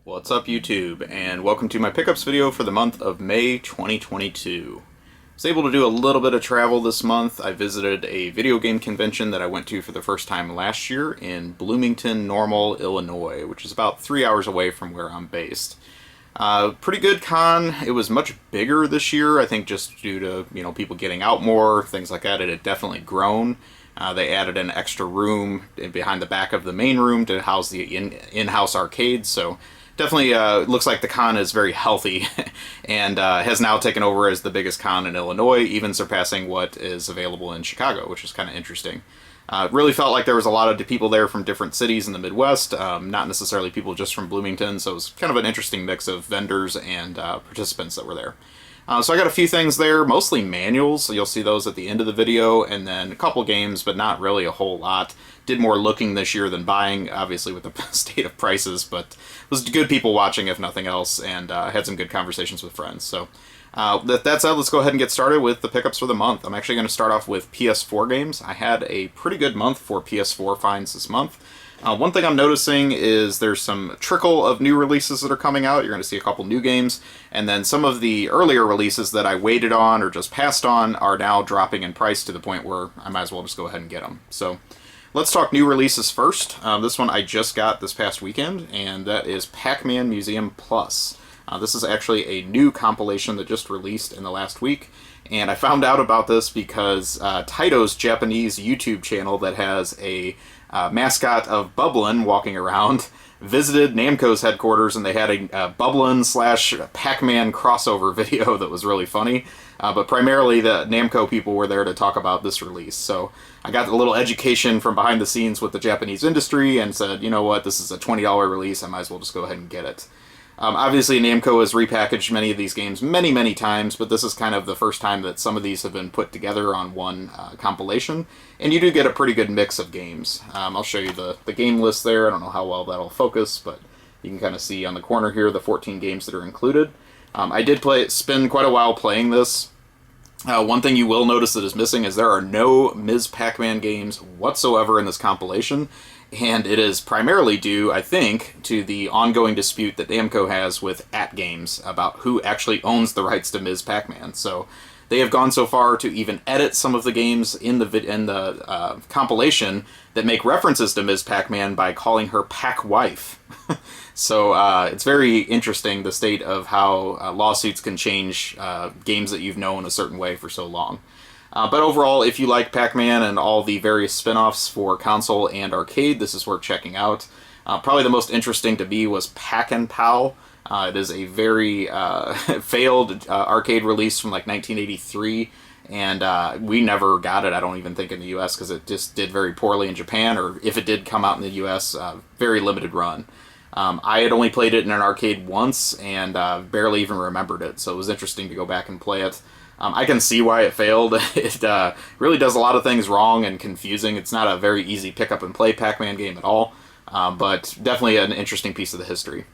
What's up YouTube, and welcome to my pickups video for the month of May 2022. I was able to do a little bit of travel this month. I visited a video game convention that I went to for the first time last year in Bloomington, Normal, Illinois, which is about 3 hours away from where I'm based. Pretty good con. It was much bigger this year, I think just due to, people getting out more, things like that. It had definitely grown. They added an extra room behind the back of the main room to house the in-house arcade, so definitely looks like the con is very healthy and has now taken over as the biggest con in Illinois, even surpassing what is available in Chicago, which is kind of interesting. Really felt like there was a lot of people there from different cities in the Midwest, not necessarily people just from Bloomington, so it was kind of an interesting mix of vendors and participants that were there. So I got a few things there, mostly manuals, so you'll see those at the end of the video, and then a couple games, but not really a whole lot. Did more looking this year than buying, obviously with the state of prices, but it was good people watching if nothing else, and had some good conversations with friends. So that said, let's go ahead and get started with the pickups for the month. I'm actually going to start off with PS4 games. I had a pretty good month for PS4 finds this month. One thing I'm noticing is there's some trickle of new releases that are coming out. You're going to see a couple new games, and then some of the earlier releases that I waited on or just passed on are now dropping in price to the point where I might as well just go ahead and get them. So let's talk new releases first. This one I just got this past weekend, and that is Pac-Man Museum Plus. This is actually a new compilation that just released in the last week, and I found out about this because Taito's Japanese YouTube channel that has a mascot of Bublin walking around visited Namco's headquarters, and they had a Bublin/Pac-Man crossover video that was really funny. But primarily the Namco people were there to talk about this release. So I got a little education from behind the scenes with the Japanese industry and said, you know what, this is a $20 release, I might as well just go ahead and get it. Obviously, Namco has repackaged many of these games many, many times, but this is kind of the first time that some of these have been put together on one compilation, and you do get a pretty good mix of games. I'll show you the game list there. I don't know how well that'll focus, but you can kind of see on the corner here the 14 games that are included. I did spend quite a while playing this. One thing you will notice that is missing is there are no Ms. Pac-Man games whatsoever in this compilation, and it is primarily due, I think, to the ongoing dispute that Namco has with AtGames about who actually owns the rights to Ms. Pac-Man. So they have gone so far to even edit some of the games in the compilation that make references to Ms. Pac-Man by calling her Pac-Wife. So it's very interesting, the state of how lawsuits can change games that you've known a certain way for so long. But overall, if you like Pac-Man and all the various spin-offs for console and arcade, this is worth checking out. Probably the most interesting to me was Pac-and-Pal. It is a very failed arcade release from like 1983, and we never got it, I don't even think, in the US, because it just did very poorly in Japan, or if it did come out in the US, very limited run. I had only played it in an arcade once, and barely even remembered it, so it was interesting to go back and play it. I can see why it failed. It really does a lot of things wrong and confusing. It's not a very easy pick-up-and-play Pac-Man game at all, but definitely an interesting piece of the history. It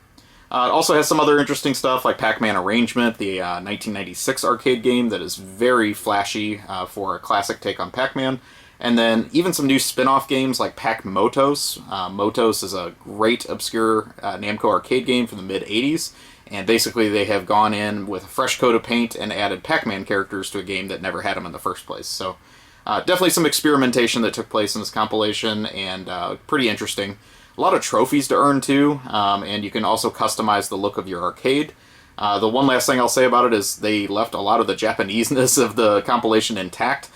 also has some other interesting stuff like Pac-Man Arrangement, the 1996 arcade game that is very flashy for a classic take on Pac-Man. And then even some new spin-off games like Pac-Motos. Motos is a great, obscure Namco arcade game from the mid-'80s. And basically they have gone in with a fresh coat of paint and added Pac-Man characters to a game that never had them in the first place. So definitely some experimentation that took place in this compilation, and pretty interesting. A lot of trophies to earn too, and you can also customize the look of your arcade. The one last thing I'll say about it is they left a lot of the Japanese-ness of the compilation intact,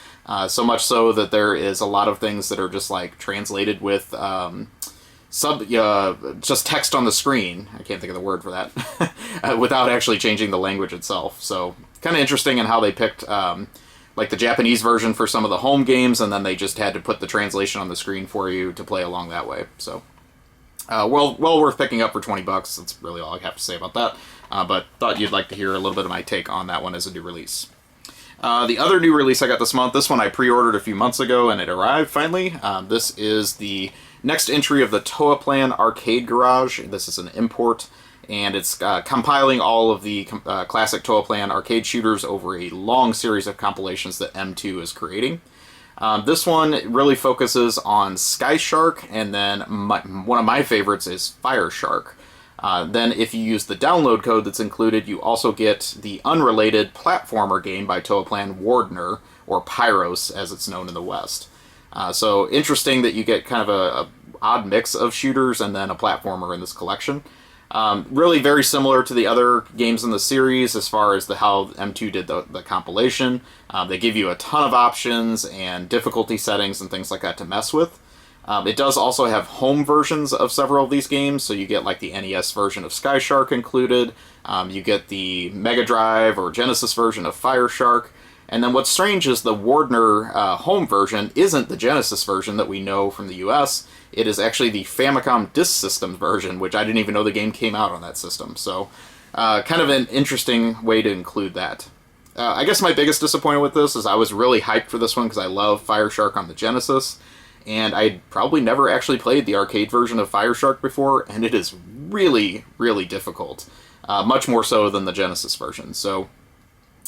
so much so that there is a lot of things that are just like translated with just text on the screen. I can't think of the word for that, without actually changing the language itself. So kind of interesting in how they picked like the Japanese version for some of the home games, and then they just had to put the translation on the screen for you to play along that way. So well worth picking up for 20 bucks. That's really all I have to say about that. But thought you'd like to hear a little bit of my take on that one as a new release. The other new release I got this month, this one I pre-ordered a few months ago and it arrived finally. This is the next entry of the Toaplan Arcade Garage. This is an import, and it's compiling all of the classic Toaplan arcade shooters over a long series of compilations that M2 is creating. This one really focuses on Sky Shark, and then one of my favorites is Fire Shark. Then if you use the download code that's included, you also get the unrelated platformer game by Toaplan, Wardner, or Pyros as it's known in the West. So interesting that you get kind of a odd mix of shooters and then a platformer in this collection. Really very similar to the other games in the series as far as how M2 did the compilation. They give you a ton of options and difficulty settings and things like that to mess with. It does also have home versions of several of these games, so you get like the NES version of Sky Shark included, you get the Mega Drive or Genesis version of Fire Shark, and then what's strange is the Wardner home version isn't the Genesis version that we know from the US, it is actually the Famicom Disk System version, which I didn't even know the game came out on that system, so kind of an interesting way to include that. I guess my biggest disappointment with this is I was really hyped for this one because I love Fire Shark on the Genesis, and I'd probably never actually played the arcade version of Fire Shark before, and it is really, really difficult. Much more so than the Genesis version. So,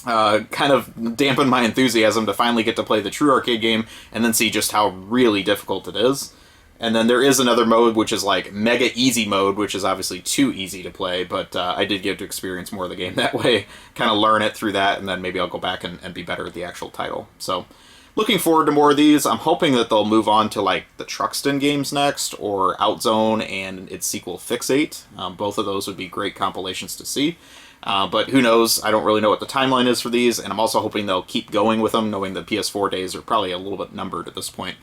kind of dampened my enthusiasm to finally get to play the true arcade game, and then see just how really difficult it is. And then there is another mode, which is like Mega Easy Mode, which is obviously too easy to play, but I did get to experience more of the game that way, kind of learn it through that, and then maybe I'll go back and be better at the actual title. So, looking forward to more of these. I'm hoping that they'll move on to like the Truxton games next, or Outzone and its sequel Fixate. Both of those would be great compilations to see. But who knows? I don't really know what the timeline is for these, and I'm also hoping they'll keep going with them, knowing the PS4 days are probably a little bit numbered at this point.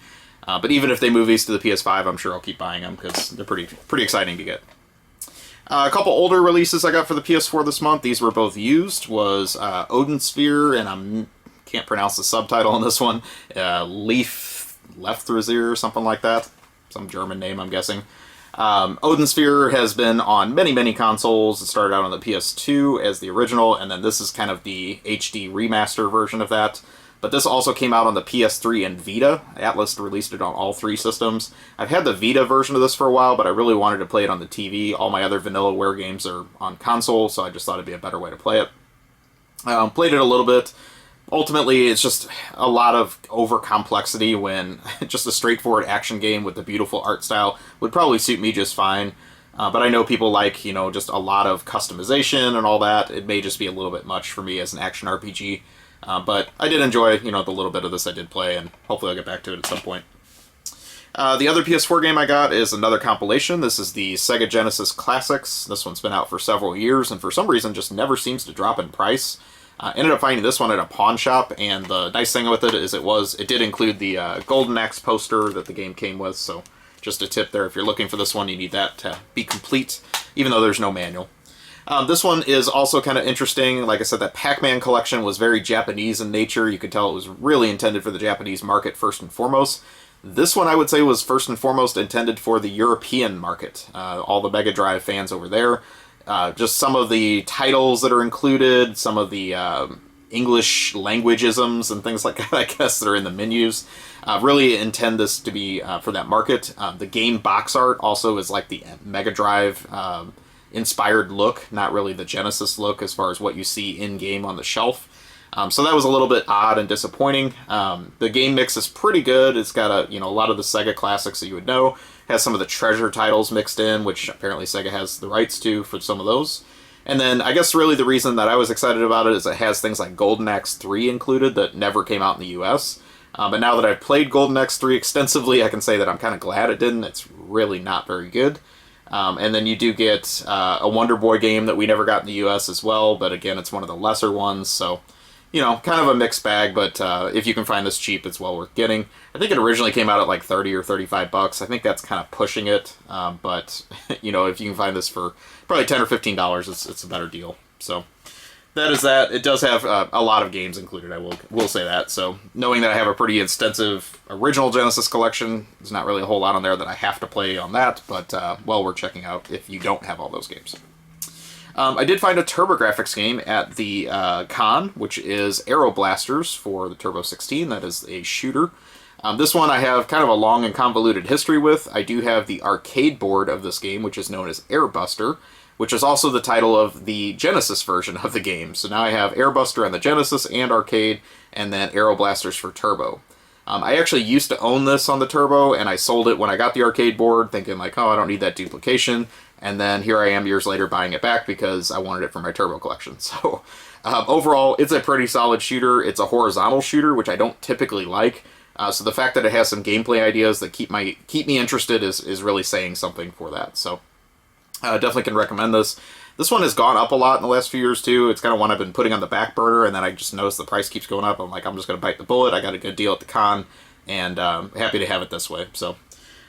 But even if they move these to the PS5, I'm sure I'll keep buying them because they're pretty exciting to get. A couple older releases I got for the PS4 this month. These were both used. Was Odin Sphere, and I can't pronounce the subtitle on this one. Leaf Lefthrazir or something like that. Some German name, I'm guessing. Odin Sphere has been on many consoles. It started out on the PS2 as the original, and then this is kind of the HD remaster version of that. But this also came out on the PS3 and Vita. Atlas released it on all three systems. I've had the Vita version of this for a while, but I really wanted to play it on the TV. All my other Vanillaware games are on console, so I just thought it'd be a better way to play it. Played it a little bit. Ultimately, it's just a lot of over-complexity when just a straightforward action game with a beautiful art style would probably suit me just fine. But I know people like, just a lot of customization and all that. It may just be a little bit much for me as an action RPG. But I did enjoy, the little bit of this I did play, and hopefully I'll get back to it at some point. The other PS4 game I got is another compilation. This is the Sega Genesis Classics. This one's been out for several years, and for some reason just never seems to drop in price. Ended up finding this one at a pawn shop, and the nice thing with it is it did include the Golden Axe poster that the game came with, so just a tip there. If you're looking for this one, you need that to be complete, even though there's no manual. This one is also kind of interesting. Like I said, that Pac-Man collection was very Japanese in nature. You could tell it was really intended for the Japanese market first and foremost. This one, I would say, was first and foremost intended for the European market. All the Mega Drive fans over there. Just some of the titles that are included, some of the English languageisms and things like that, I guess, that are in the menus. Really intend this to be for that market. The game box art also is like the Mega Drive inspired look, not really the Genesis look as far as what you see in-game on the shelf. So that was a little bit odd and disappointing. The game mix is pretty good. It's got a lot of the Sega classics that you would know. Has some of the treasure titles mixed in, which apparently Sega has the rights to for some of those. And then I guess really the reason that I was excited about it is it has things like Golden Axe 3 included that never came out in the US. But now that I've played Golden Axe 3 extensively, I can say that I'm kind of glad it didn't. It's really not very good. And then you do get a Wonder Boy game that we never got in the US as well, but again, it's one of the lesser ones, so kind of a mixed bag, but if you can find this cheap, it's well worth getting. I think it originally came out at like 30 or 35 bucks. I think that's kind of pushing it, but if you can find this for probably $10 or $15, it's a better deal. So that is that. It does have a lot of games included, I will say that. So knowing that I have a pretty extensive original Genesis collection, there's not really a whole lot on there that I have to play on that, but well worth checking out if you don't have all those games. I did find a TurboGrafx game at the con, which is Aero Blasters for the Turbo 16. That is a shooter. This one I have kind of a long and convoluted history with. I do have the arcade board of this game, which is known as Airbuster, which is also the title of the Genesis version of the game. So now I have Airbuster on the Genesis and arcade, and then Aero Blasters for Turbo. I actually used to own this on the Turbo, and I sold it when I got the arcade board, thinking like, oh, I don't need that duplication. and then here I am years later buying it back because I wanted it for my Turbo collection. So overall, it's a pretty solid shooter. It's a horizontal shooter, which I don't typically like. So the fact that it has some gameplay ideas that keep me interested is really saying something for that. So definitely can recommend this. This one has gone up a lot in the last few years too. It's kind of one I've been putting on the back burner, and then I just noticed the price keeps going up. I'm like, I'm just going to bite the bullet. I got a good deal at the con, and happy to have it this way. So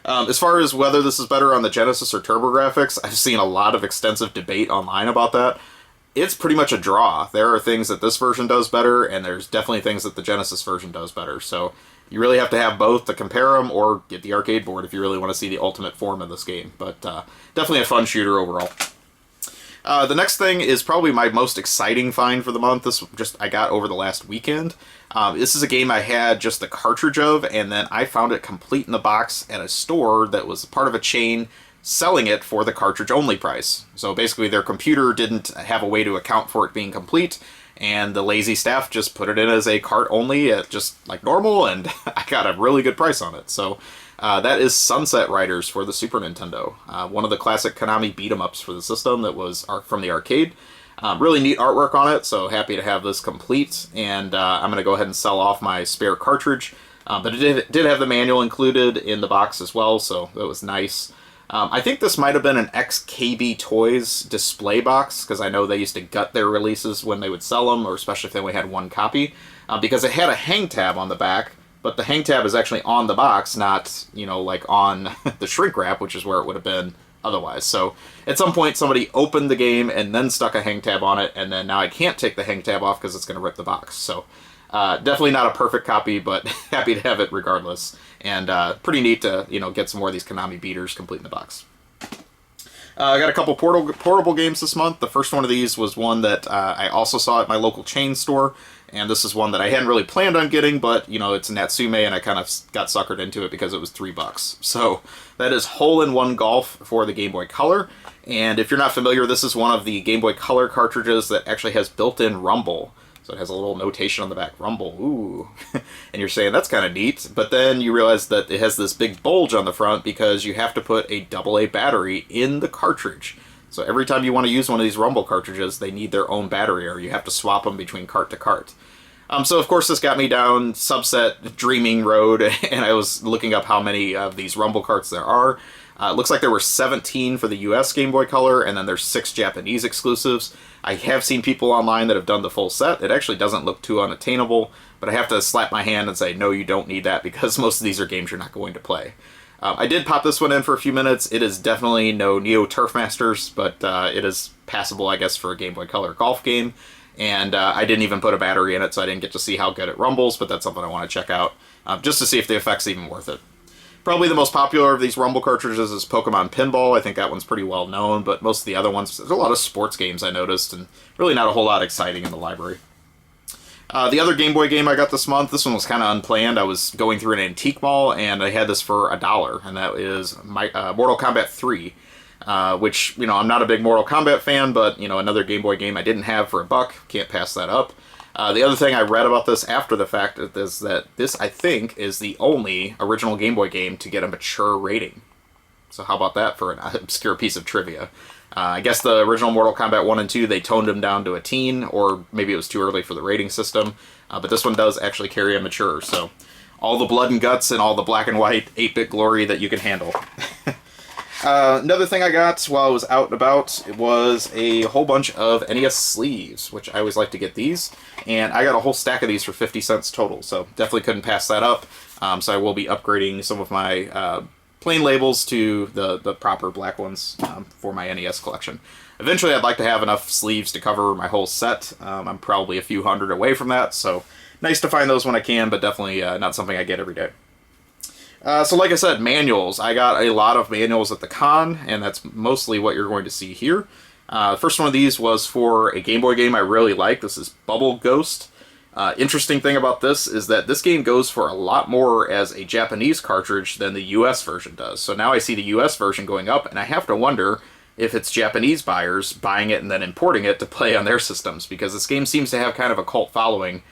as far as whether this is better on the Genesis or TurboGrafx, I've seen a lot of extensive debate online about that. It's pretty much a draw. There are things that this version does better, and there's definitely things that the Genesis version does better. So you really have to have both to compare them, or get the arcade board if you really want to see the ultimate form of this game. But definitely a fun shooter overall. The next thing is probably my most exciting find for the month. This I got over the last weekend. This is a game I had just the cartridge of, and then I found it complete in the box at a store that was part of a chain selling it for the cartridge-only price. So basically their computer didn't have a way to account for it being complete, and the lazy staff just put it in as a cart only at just like normal, and I got a really good price on it. So that is Sunset Riders for the Super Nintendo. One of the classic Konami beat-em-ups for the system that was from the arcade. Really neat artwork on it, so happy to have this complete, and I'm going to go ahead and sell off my spare cartridge. But it did have the manual included in the box as well, so that was nice. I think this might have been an ex-KB Toys display box, because I know they used to gut their releases when they would sell them, or especially if they only had one copy, because it had a hang tab on the back, but the hang tab is actually on the box, not, you know, like on the shrink wrap, which is where it would have been otherwise. So at some point somebody opened the game and then stuck a hang tab on it, and then now I can't take the hang tab off because it's going to rip the box. So definitely not a perfect copy, but happy to have it regardless. And pretty neat to, you know, get some more of these Konami beaters complete in the box. I got a couple portable games this month. The first one of these was one that I also saw at my local chain store, and this is one that I hadn't really planned on getting, but, you know, it's Natsume, and I kind of got suckered into it because it was $3. So that is One Golf for the Game Boy Color, and if you're not familiar, this is one of the Game Boy Color cartridges that actually has built-in rumble. So it has a little notation on the back, rumble, ooh. And you're saying, that's kind of neat. But then you realize that it has this big bulge on the front because you have to put a AA battery in the cartridge. So every time you want to use one of these rumble cartridges, they need their own battery, or you have to swap them between cart to cart. So of course this got me down subset dreaming road, and I was looking up how many of these rumble carts there are. It looks like there were 17 for the US Game Boy Color, and then there's 6 Japanese exclusives. I have seen people online that have done the full set. It actually doesn't look too unattainable, but I have to slap my hand and say, no, you don't need that, because most of these are games you're not going to play. I did pop this one in for a few minutes. It is definitely no Neo Turf Masters, but it is passable, I guess, for a Game Boy Color golf game. And I didn't even put a battery in it, so I didn't get to see how good it rumbles, but that's something I want to check out, just to see if the effect's even worth it. Probably the most popular of these rumble cartridges is Pokemon Pinball. I think that one's pretty well known, but most of the other ones, there's a lot of sports games I noticed, and really not a whole lot exciting in the library. The other Game Boy game I got this month, this one was kind of unplanned. I was going through an antique mall, and I had this for $1, and that is Mortal Kombat 3. Which, you know, I'm not a big Mortal Kombat fan, but, you know, another Game Boy game I didn't have for $1. Can't pass that up. The other thing I read about this after the fact is that this, I think, is the only original Game Boy game to get a mature rating. So how about that for an obscure piece of trivia? I guess the original Mortal Kombat 1 and 2, they toned them down to a teen, or maybe it was too early for the rating system. But this one does actually carry a mature, so all the blood and guts and all the black and white 8-bit glory that you can handle. Another thing I got while I was out and about was a whole bunch of NES sleeves, which I always like to get these, and I got a whole stack of these for 50 cents total, so definitely couldn't pass that up. So I will be upgrading some of my plain labels to the proper black ones for my NES collection. Eventually I'd like to have enough sleeves to cover my whole set. I'm probably a few hundred away from that, so nice to find those when I can, but definitely not something I get every day. So like I said, manuals. I got a lot of manuals at the con, and that's mostly what you're going to see here. The first one of these was for a Game Boy game I really like. This is Bubble Ghost. Interesting thing about this is that this game goes for a lot more as a Japanese cartridge than the US version does. So now I see the US version going up, and I have to wonder if it's Japanese buyers buying it and then importing it to play on their systems, because this game seems to have kind of a cult following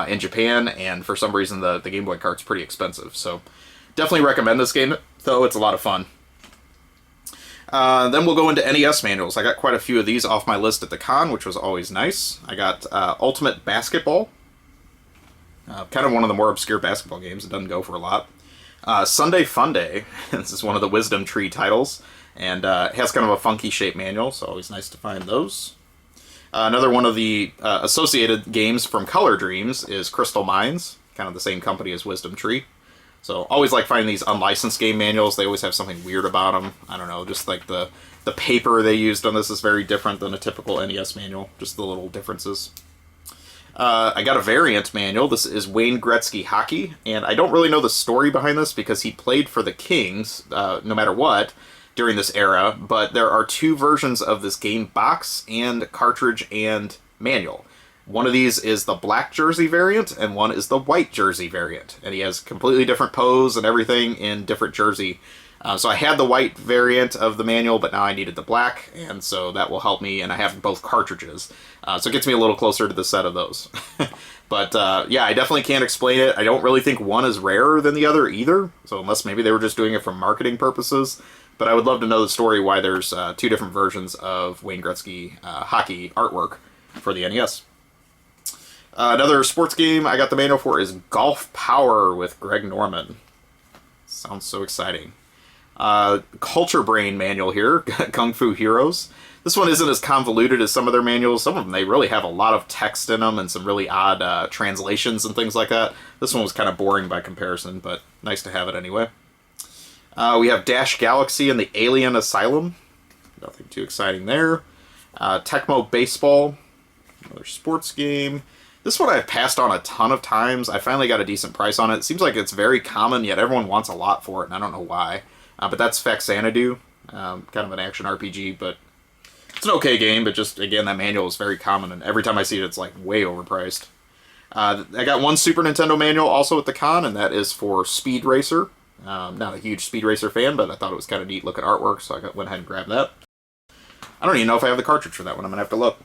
in Japan, and for some reason the Game Boy cart's pretty expensive. So definitely recommend this game, though. It's a lot of fun. Then we'll go into NES manuals. I got quite a few of these off my list at the con, which was always nice. I got Ultimate Basketball. Kind of one of the more obscure basketball games. It doesn't go for a lot. Sunday Funday. This is one of the Wisdom Tree titles. And it has kind of a funky shape manual, so always nice to find those. Another one of the associated games from Color Dreams is Crystal Mines. Kind of the same company as Wisdom Tree. So always like finding these unlicensed game manuals. They always have something weird about them. I don't know, just like the paper they used on this is very different than a typical NES manual. Just the little differences. I got a variant manual. This is Wayne Gretzky Hockey, and I don't really know the story behind this because he played for the Kings, no matter what, during this era, but there are two versions of this game box and cartridge and manual. One of these is the black jersey variant, and one is the white jersey variant. And he has completely different pose and everything in different jersey. So I had the white variant of the manual, but now I needed the black, and so that will help me, and I have both cartridges. So it gets me a little closer to the set of those. But yeah, I definitely can't explain it. I don't really think one is rarer than the other either, so unless maybe they were just doing it for marketing purposes. But I would love to know the story why there's two different versions of Wayne Gretzky hockey artwork for the NES. Another sports game I got the manual for is Golf Power with Greg Norman. Sounds so exciting. Culture Brain manual here, Kung Fu Heroes. This one isn't as convoluted as some of their manuals. Some of them, they really have a lot of text in them and some really odd translations and things like that. This one was kind of boring by comparison, but nice to have it anyway. We have Dash Galaxy and the Alien Asylum. Nothing too exciting there. Tecmo Baseball, another sports game. This one I've passed on a ton of times. I finally got a decent price on it. It seems like it's very common, yet everyone wants a lot for it, and I don't know why. But that's Faxanadu, kind of an action RPG, but it's an okay game, but just, again, that manual is very common, and every time I see it, it's like way overpriced. I got one Super Nintendo manual also at the con, and that is for Speed Racer. Not a huge Speed Racer fan, but I thought it was kind of neat looking artwork, so I went ahead and grabbed that. I don't even know if I have the cartridge for that one. I'm going to have to look.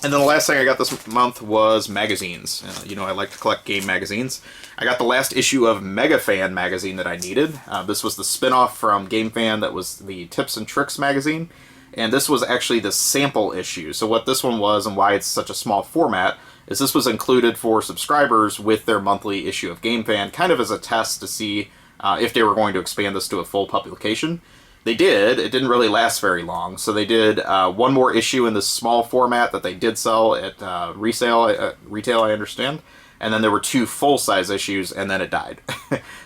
And then the last thing I got this month was magazines. You know, I like to collect game magazines. I got the last issue of Mega Fan magazine that I needed. This was the spin-off from Game Fan that was the Tips and Tricks magazine. And this was actually the sample issue. So what this one was and why it's such a small format is this was included for subscribers with their monthly issue of Game Fan, kind of as a test to see if they were going to expand this to a full publication. They did. It didn't really last very long. So they did one more issue in this small format that they did sell at retail, I understand. And then there were two full-size issues, and then it died.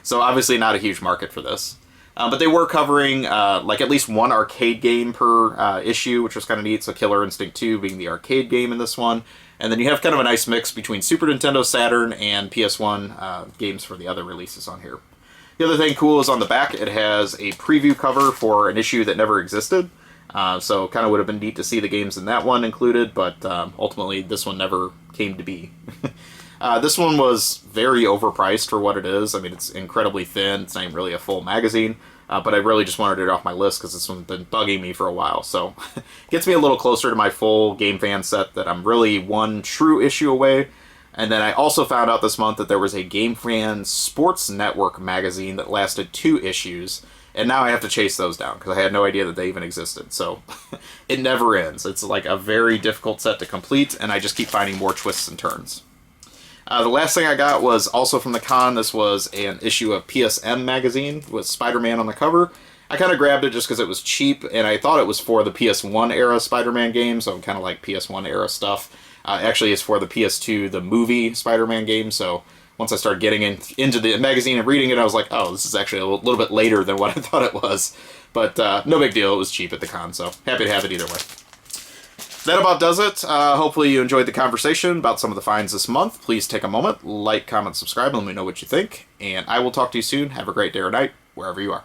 So obviously not a huge market for this. But they were covering like at least one arcade game per issue, which was kind of neat. So Killer Instinct 2 being the arcade game in this one. And then you have kind of a nice mix between Super Nintendo, Saturn, and PS1 games for the other releases on here. The other thing cool is on the back, it has a preview cover for an issue that never existed. So kind of would have been neat to see the games in that one included, but ultimately this one never came to be. This one was very overpriced for what it is. I mean, it's incredibly thin. It's not even really a full magazine. But I really just wanted it off my list because this one's been bugging me for a while. So it gets me a little closer to my full Game Fan set that I'm really one true issue away. And then I also found out this month that there was a Game Fan Sports Network magazine that lasted 2 issues. And now I have to chase those down because I had no idea that they even existed. So it never ends. It's like a very difficult set to complete, and I just keep finding more twists and turns. The last thing I got was also from the con. This was an issue of PSM Magazine with Spider-Man on the cover. I kind of grabbed it just because it was cheap, and I thought it was for the PS1 era Spider-Man game, so I'm kind of like PS1 era stuff. Actually, it's for the PS2, the movie Spider-Man game, so once I started getting into the magazine and reading it, I was like, oh, this is actually a little bit later than what I thought it was. But no big deal, it was cheap at the con, so happy to have it either way. That about does it. Hopefully you enjoyed the conversation about some of the finds this month. Please take a moment, like, comment, subscribe, and let me know what you think. And I will talk to you soon. Have a great day or night, wherever you are.